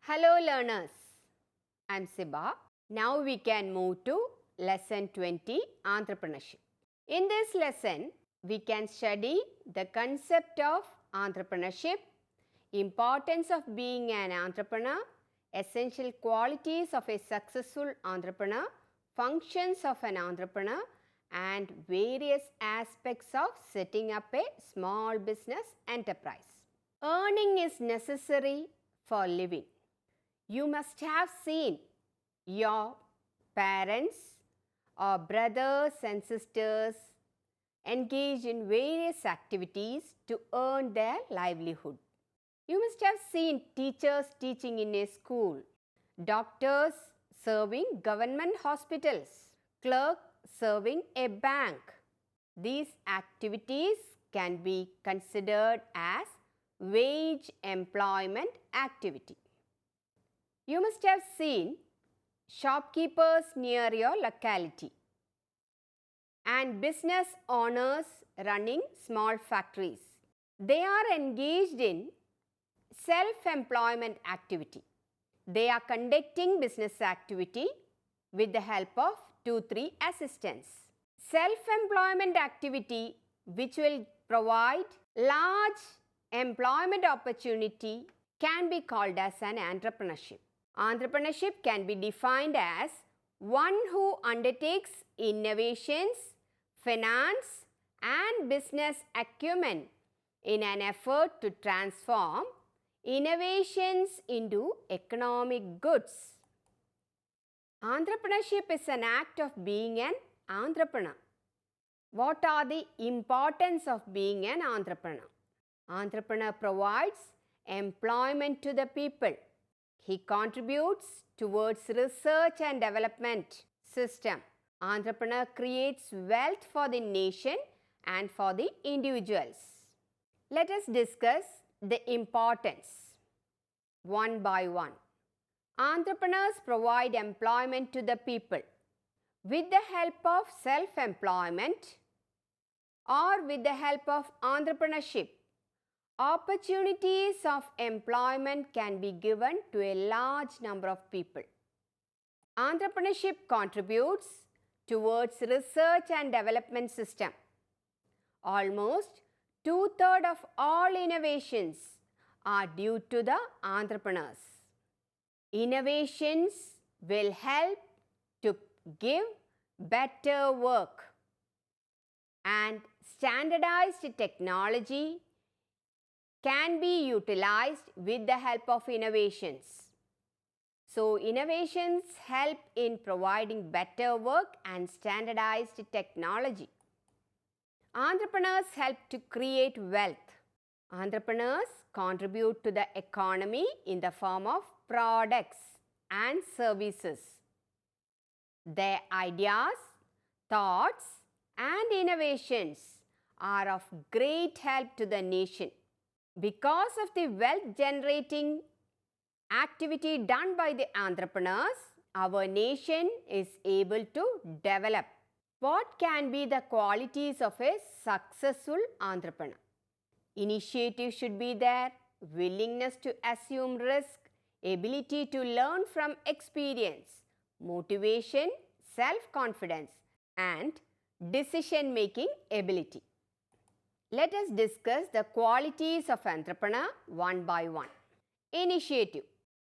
Hello learners, I am Siba. Now we can move to lesson 20, Entrepreneurship. In this lesson, we can study the concept of entrepreneurship, importance of being an entrepreneur, essential qualities of a successful entrepreneur, functions of an entrepreneur, and various aspects of setting up a small business enterprise. Earning is necessary for living. You must have seen your parents or brothers and sisters engage in various activities to earn their livelihood. You must have seen teachers teaching in a school, doctors serving government hospitals, clerk serving a bank. These activities can be considered as wage employment activity. You must have seen shopkeepers near your locality and business owners running small factories. They are engaged in self-employment activity. They are conducting business activity with the help of 2-3 assistants. Self-employment activity which will provide large employment opportunity can be called as an entrepreneurship. Entrepreneurship can be defined as one who undertakes innovations, finance, and business acumen in an effort to transform innovations into economic goods. Entrepreneurship is an act of being an entrepreneur. What are the importance of being an entrepreneur? Entrepreneur provides employment to the people. He contributes towards research and development system. Entrepreneur creates wealth for the nation and for the individuals. Let us discuss the importance one by one. Entrepreneurs provide employment to the people with the help of self-employment or with the help of entrepreneurship. Opportunities of employment can be given to a large number of people. Entrepreneurship contributes towards research and development system. Almost 2/3 of all innovations are due to the entrepreneurs. Innovations will help to give better work, and standardized technology can be utilized with the help of innovations. So, innovations help in providing better work and standardized technology. Entrepreneurs help to create wealth. Entrepreneurs contribute to the economy in the form of products and services. Their ideas, thoughts, and innovations are of great help to the nation. Because of the wealth generating activity done by the entrepreneurs, our nation is able to develop. What can be the qualities of a successful entrepreneur? Initiative should be there, willingness to assume risk, ability to learn from experience, motivation, self-confidence, and decision-making ability. Let us discuss the qualities of entrepreneur one by one. Initiative.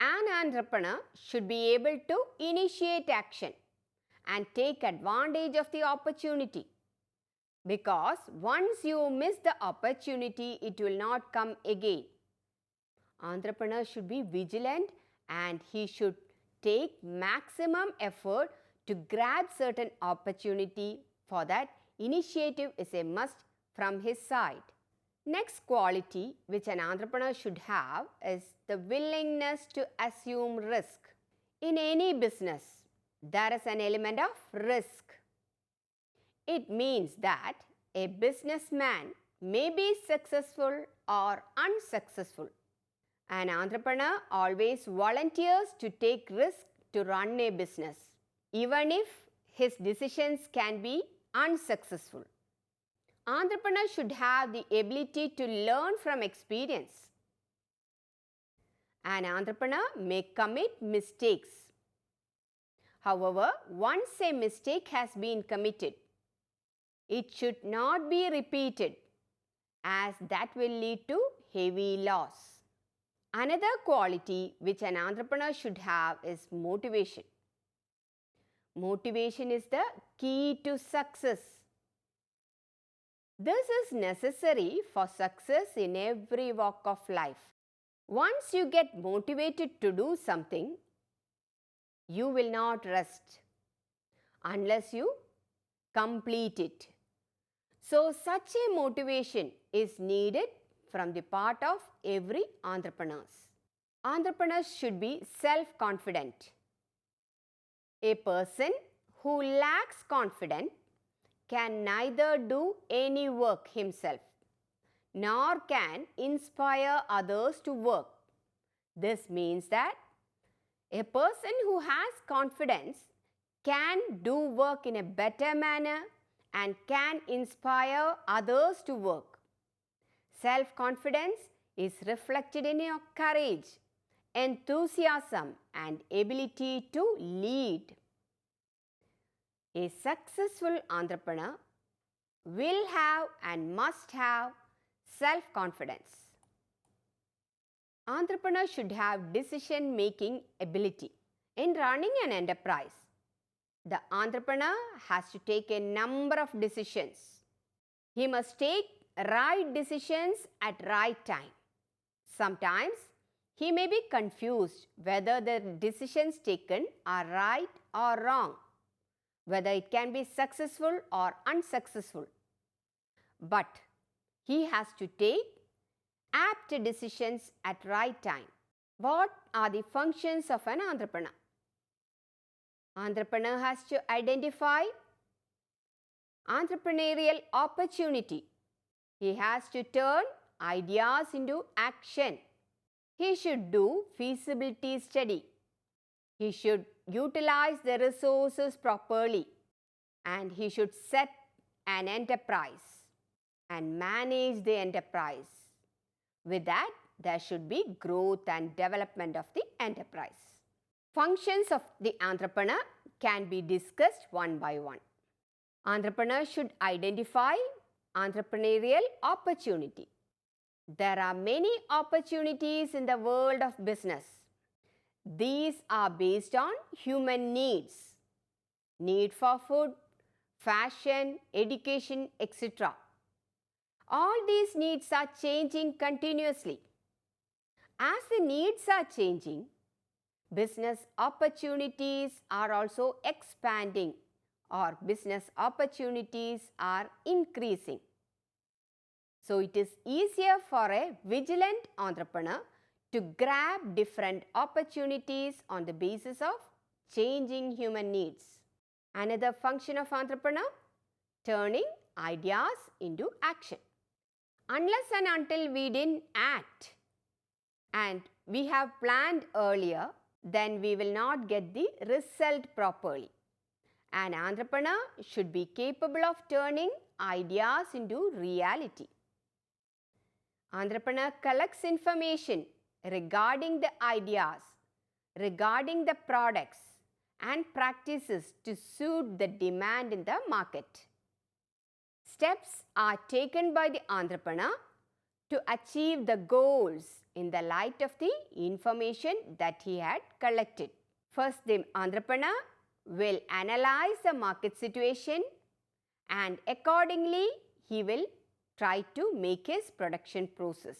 An entrepreneur should be able to initiate action and take advantage of the opportunity, because once you miss the opportunity, it will not come again. Entrepreneur should be vigilant and he should take maximum effort to grab certain opportunity. For that, initiative is a must from his side. Next quality which an entrepreneur should have is the willingness to assume risk. In any business, there is an element of risk. It means that a businessman may be successful or unsuccessful. An entrepreneur always volunteers to take risk to run a business, even if his decisions can be unsuccessful. Entrepreneurs should have the ability to learn from experience. An entrepreneur may commit mistakes. However, once a mistake has been committed, it should not be repeated, as that will lead to heavy loss. Another quality which an entrepreneur should have is motivation. Motivation is the key to success. This is necessary for success in every walk of life. Once you get motivated to do something, you will not rest unless you complete it. So, such a motivation is needed from the part of every entrepreneur. Entrepreneurs should be self-confident. A person who lacks confidence can neither do any work himself, nor can inspire others to work. This means that a person who has confidence can do work in a better manner and can inspire others to work. Self-confidence is reflected in your courage, enthusiasm, and ability to lead. A successful entrepreneur will have and must have self-confidence. Entrepreneurs should have decision-making ability. In running an enterprise, the entrepreneur has to take a number of decisions. He must take right decisions at right time. Sometimes he may be confused whether the decisions taken are right or wrong, whether it can be successful or unsuccessful. But he has to take apt decisions at right time. What are the functions of an entrepreneur? Entrepreneur has to identify entrepreneurial opportunity. He has to turn ideas into action. He should do feasibility study. He should utilize the resources properly, and he should set an enterprise and manage the enterprise. With that, there should be growth and development of the enterprise. Functions of the entrepreneur can be discussed one by one. Entrepreneurs should identify entrepreneurial opportunity. There are many opportunities in the world of business. These are based on human needs, need for food, fashion, education, etc. All these needs are changing continuously. As the needs are changing, business opportunities are also expanding, or business opportunities are increasing. So, it is easier for a vigilant entrepreneur to grab different opportunities on the basis of changing human needs. Another function of entrepreneur, turning ideas into action. Unless and until we didn't act and we have planned earlier, then we will not get the result properly. An entrepreneur should be capable of turning ideas into reality. Entrepreneur collects information regarding the ideas, regarding the products and practices to suit the demand in the market. Steps are taken by the entrepreneur to achieve the goals in the light of the information that he had collected. First, the entrepreneur will analyze the market situation, and accordingly he will try to make his production process,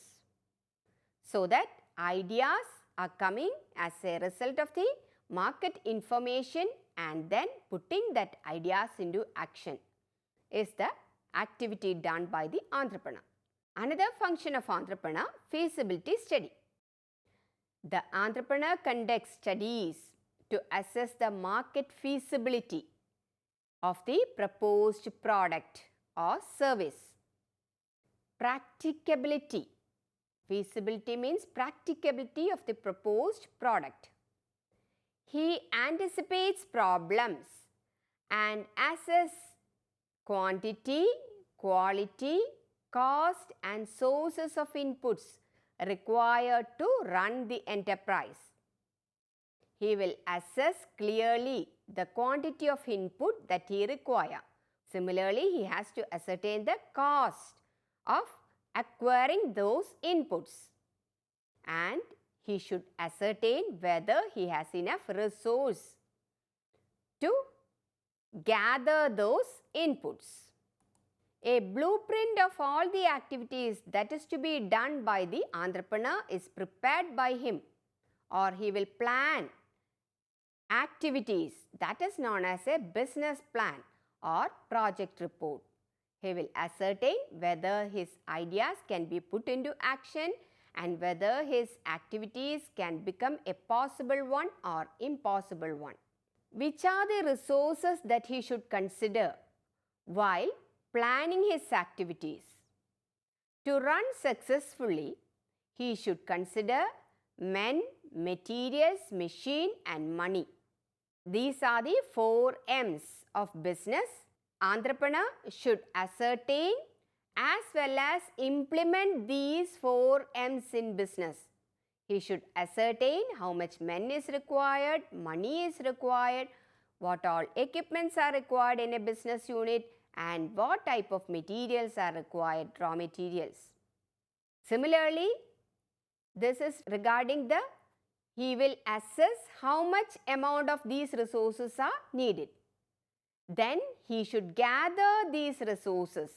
so that ideas are coming as a result of the market information, and then putting that ideas into action is the activity done by the entrepreneur. Another function of entrepreneur, feasibility study. The entrepreneur conducts studies to assess the market feasibility of the proposed product or service. Practicability. Feasibility means practicability of the proposed product. He anticipates problems and assess quantity, quality, cost and sources of inputs required to run the enterprise. He will assess clearly the quantity of input that he requires. Similarly, he has to ascertain the cost of acquiring those inputs, and he should ascertain whether he has enough resource to gather those inputs. A blueprint of all the activities that is to be done by the entrepreneur is prepared by him, or he will plan activities that is known as a business plan or project report. He will ascertain whether his ideas can be put into action and whether his activities can become a possible one or impossible one. Which are the resources that he should consider while planning his activities? To run successfully, he should consider men, materials, machine and money. These are the 4 M's of business. Entrepreneur should ascertain as well as implement these 4 M's in business. He should ascertain how much men is required, money is required, what all equipments are required in a business unit, and what type of materials are required, raw materials. Similarly, this is regarding he will assess how much amount of these resources are needed. Then he should gather these resources.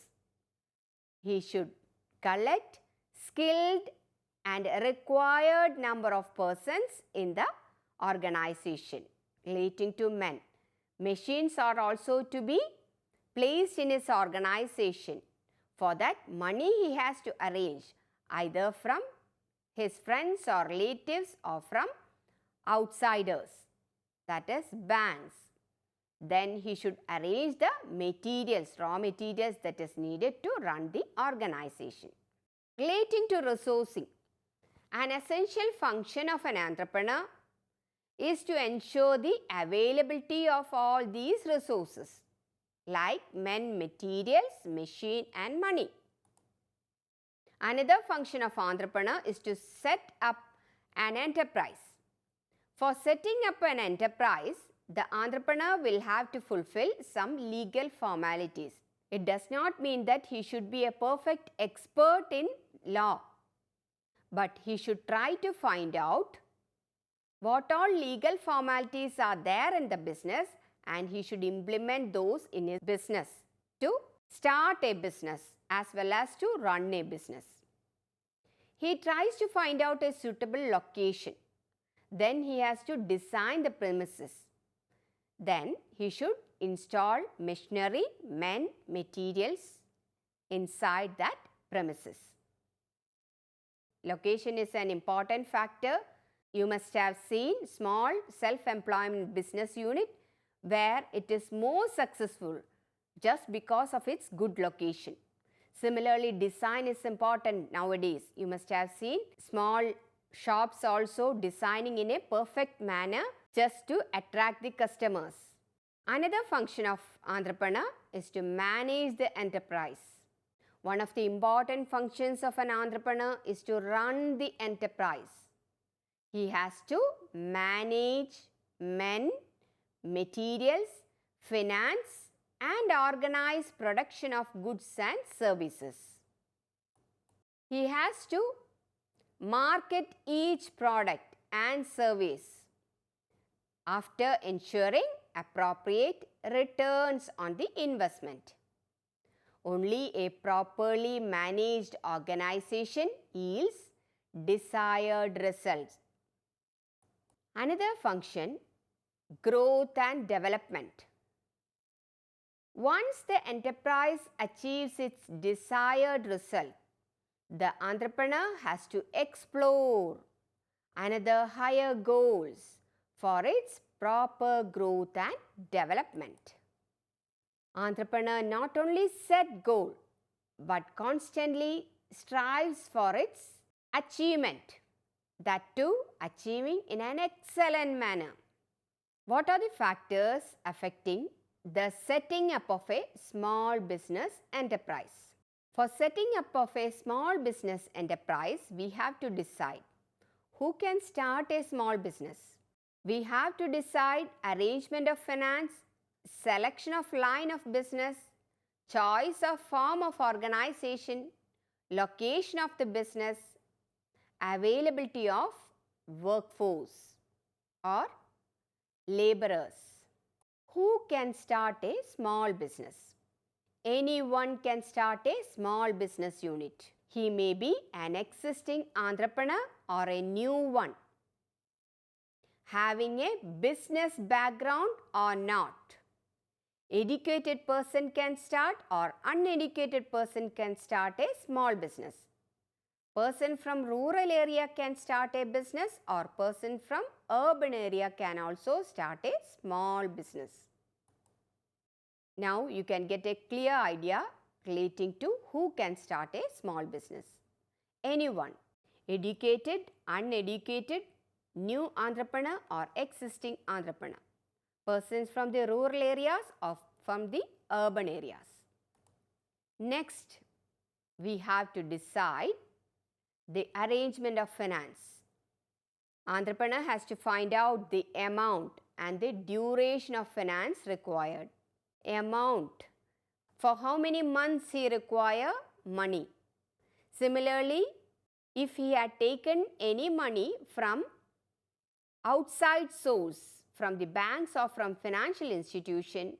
He should collect skilled and required number of persons in the organization relating to men. Machines are also to be placed in his organization. For that, money he has to arrange either from his friends or relatives or from outsiders, that is banks. Then he should arrange the materials, raw materials that is needed to run the organization. Relating to resourcing, an essential function of an entrepreneur is to ensure the availability of all these resources like men, materials, machine and money. Another function of entrepreneur is to set up an enterprise. For setting up an enterprise, the entrepreneur will have to fulfill some legal formalities. It does not mean that he should be a perfect expert in law, but he should try to find out what all legal formalities are there in the business, and he should implement those in his business to start a business as well as to run a business. He tries to find out a suitable location. Then he has to design the premises. Then he should install machinery, men, materials inside that premises. Location is an important factor. You must have seen small self-employment business unit where it is more successful just because of its good location. Similarly, design is important nowadays. You must have seen small shops also designing in a perfect manner just to attract the customers. Another function of entrepreneur is to manage the enterprise. One of the important functions of an entrepreneur is to run the enterprise. He has to manage men, materials, finance, and organize production of goods and services. He has to market each product and service after ensuring appropriate returns on the investment. Only a properly managed organization yields desired results. Another function, growth and development. Once the enterprise achieves its desired result, the entrepreneur has to explore another higher goals for its proper growth and development. Entrepreneur not only set goal but constantly strives for its achievement, that too achieving in an excellent manner. What are the factors affecting the setting up of a small business enterprise? For setting up of a small business enterprise, we have to decide who can start a small business. We have to decide arrangement of finance, selection of line of business, choice of form of organization, location of the business, availability of workforce or laborers. Who can start a small business? Anyone can start a small business unit. He may be an existing entrepreneur or a new one, having a business background or not. Educated person can start or uneducated person can start a small business. Person from rural area can start a business or person from urban area can also start a small business. Now you can get a clear idea relating to who can start a small business. Anyone, educated, uneducated, new entrepreneur or existing entrepreneur. Persons from the rural areas or from the urban areas. Next, we have to decide the arrangement of finance. Entrepreneur has to find out the amount and the duration of finance required. Amount, for how many months he require money. Similarly, if he had taken any money from outside source, from the banks or from financial institution,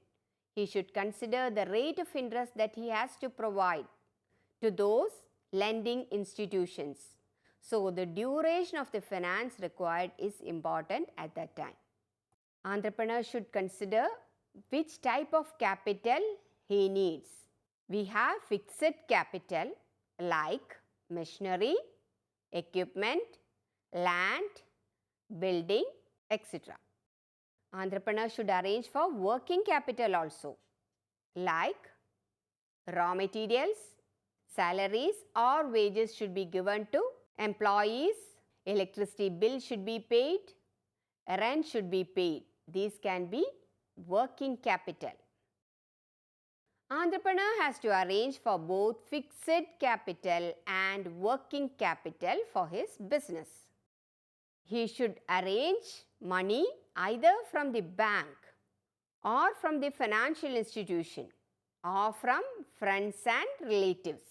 he should consider the rate of interest that he has to provide to those lending institutions. So, the duration of the finance required is important at that time. Entrepreneur should consider which type of capital he needs. We have fixed capital like machinery, equipment, land, building, etc. Entrepreneur should arrange for working capital also, like raw materials, salaries or wages should be given to employees, electricity bill should be paid, rent should be paid. These can be working capital. Entrepreneur has to arrange for both fixed capital and working capital for his business. He should arrange money either from the bank or from the financial institution or from friends and relatives.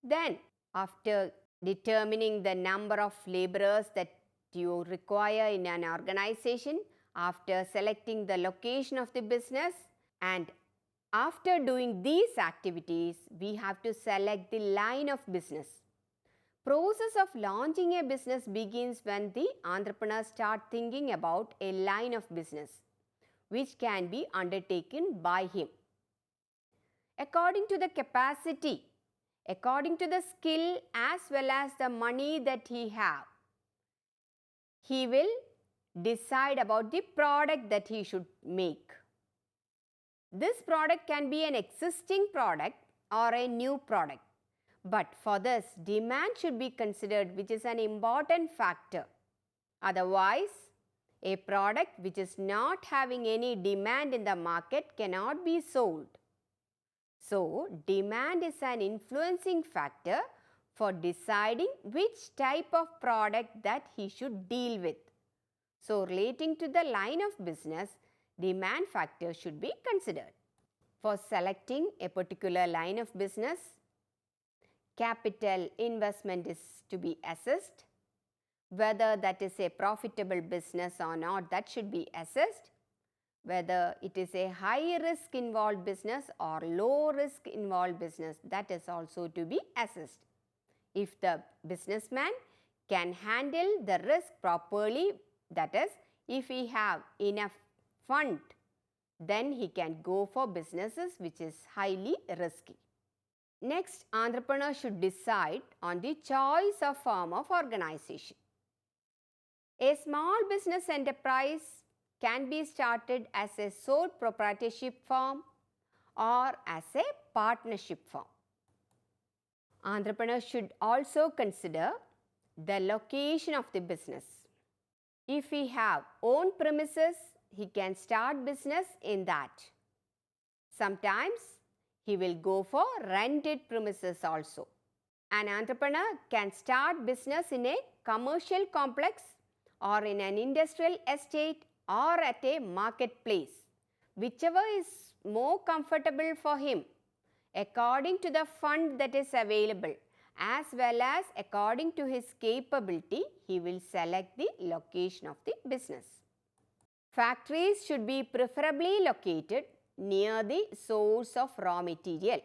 Then, after determining the number of laborers that you require in an organization, after selecting the location of the business, and after doing these activities, we have to select the line of business. Process of launching a business begins when the entrepreneur starts thinking about a line of business which can be undertaken by him. According to the capacity, according to the skill as well as the money that he have, he will decide about the product that he should make. This product can be an existing product or a new product. But for this, demand should be considered, which is an important factor. Otherwise, a product which is not having any demand in the market cannot be sold. So, demand is an influencing factor for deciding which type of product that he should deal with. So, relating to the line of business, demand factor should be considered. For selecting a particular line of business, capital investment is to be assessed. Whether that is a profitable business or not, that should be assessed. Whether it is a high risk involved business or low risk involved business, that is also to be assessed. If the businessman can handle the risk properly, that is, if he have enough fund, then he can go for businesses which is highly risky. Next, entrepreneur should decide on the choice of form of organization. A small business enterprise can be started as a sole proprietorship form or as a partnership form. Entrepreneur should also consider the location of the business. If he have own premises, he can start business in that. Sometimes He will go for rented premises also. An entrepreneur can start business in a commercial complex or in an industrial estate or at a marketplace, whichever is more comfortable for him, according to the fund that is available, as well as according to his capability, he will select the location of the business. Factories should be preferably located near the source of raw material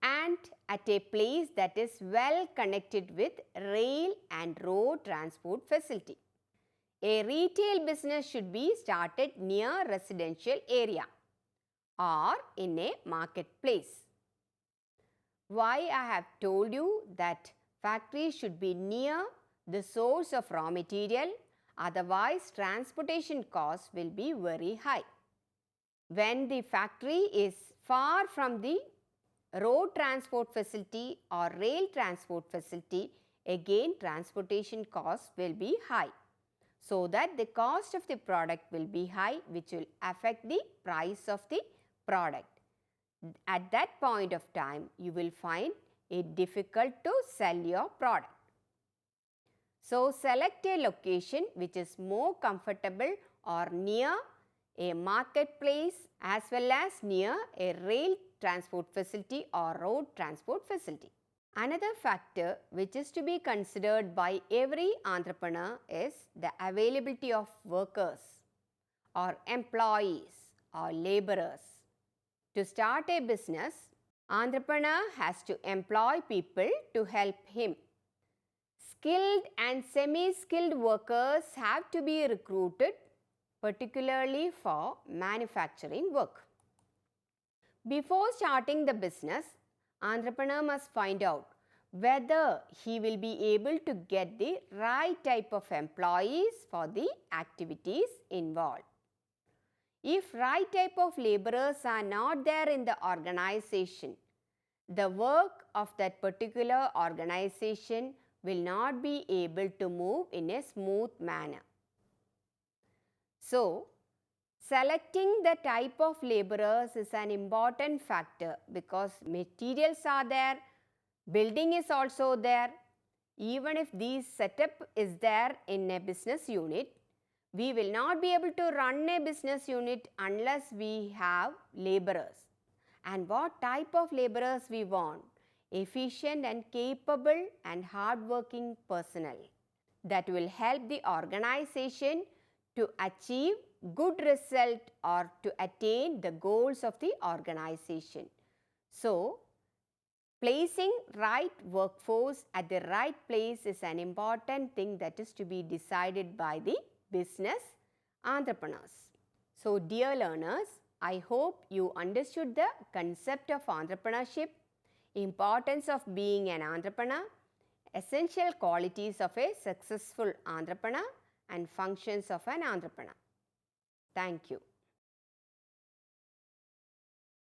and at a place that is well connected with rail and road transport facility. A retail business should be started near residential area or in a marketplace. Why I have told you that factories should be near the source of raw material, otherwise transportation costs will be very high. When the factory is far from the road transport facility or rail transport facility, again transportation costs will be high. So that the cost of the product will be high, which will affect the price of the product. At that point of time, you will find it difficult to sell your product. So, select a location which is more comfortable or near a marketplace as well as near a rail transport facility or road transport facility. Another factor which is to be considered by every entrepreneur is the availability of workers or employees or laborers. To start a business, entrepreneur has to employ people to help him. Skilled and semi-skilled workers have to be recruited, particularly for manufacturing work. Before starting the business, entrepreneur must find out whether he will be able to get the right type of employees for the activities involved. If right type of laborers are not there in the organization, the work of that particular organization will not be able to move in a smooth manner. So, selecting the type of laborers is an important factor because materials are there, building is also there. Even if this setup is there in a business unit, we will not be able to run a business unit unless we have laborers. And what type of laborers we want? Efficient and capable and hardworking personnel that will help the organization to achieve good result or to attain the goals of the organization. So, placing right workforce at the right place is an important thing that is to be decided by the business entrepreneurs. So, dear learners, I hope you understood the concept of entrepreneurship, importance of being an entrepreneur, essential qualities of a successful entrepreneur and functions of an entrepreneur. Thank you.